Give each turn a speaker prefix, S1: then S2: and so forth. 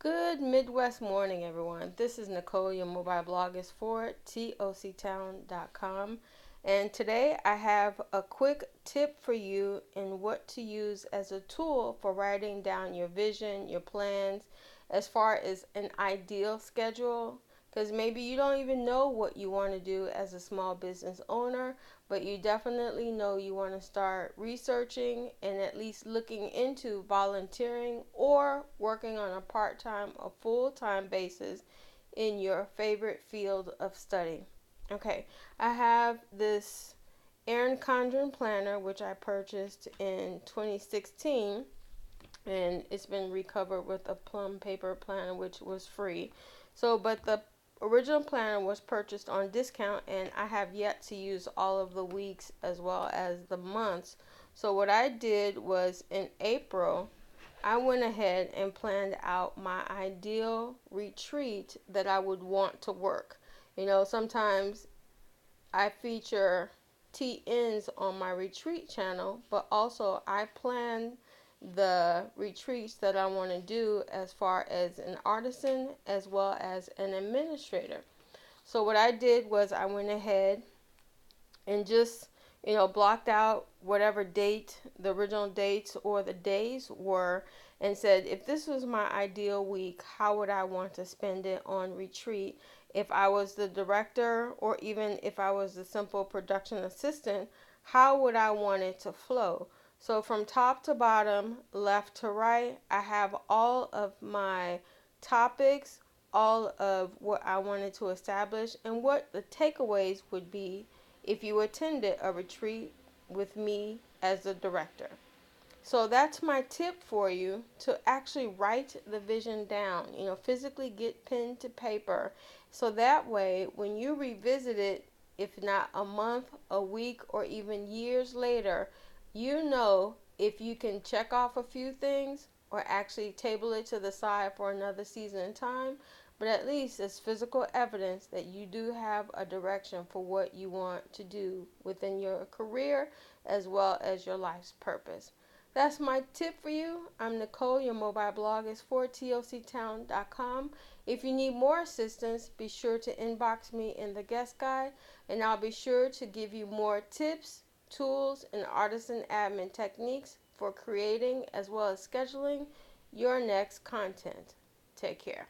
S1: Good Midwest morning, everyone. This is Nicole, your mobile blog is for toctown.com. And today I have a quick tip for you in what to use as a tool for writing down your vision, your plans, as far as an ideal schedule. Because maybe you don't even know what you want to do as a small business owner, but you definitely know you want to start researching and at least looking into volunteering or working on a part-time or full-time basis in your favorite field of study. Okay, I have this Erin Condren planner which I purchased in 2016, and it's been recovered with a plum paper planner which was free. But the original planner was purchased on discount, and I have yet to use all of the weeks as well as the months. So what I did was in April, I went ahead and planned out my ideal retreat that I would want to work. Sometimes I feature TNs on my retreat channel, but also I plan the retreats that I want to do as far as an artisan as well as an administrator. So what I did was I went ahead and just blocked out whatever date the original dates or the days were, and said, if this was my ideal week, how would I want to spend it on retreat? If I was the director, or even if I was the simple production assistant, how would I want it to flow? So from top to bottom, left to right, I have all of my topics, all of what I wanted to establish, and what the takeaways would be if you attended a retreat with me as the director. So that's my tip for you, to actually write the vision down, physically get pen to paper. So that way, when you revisit it, if not a month, a week, or even years later, you know if you can check off a few things or actually table it to the side for another season and time. But at least it's physical evidence that you do have a direction for what you want to do within your career as well as your life's purpose. That's my tip for you. I'm Nicole. Your mobile blog is for toctown.com. If you need more assistance, be sure to inbox me in the guest guide, and I'll be sure to give you more tips, tools, and artisan admin techniques for creating as well as scheduling your next content. Take care.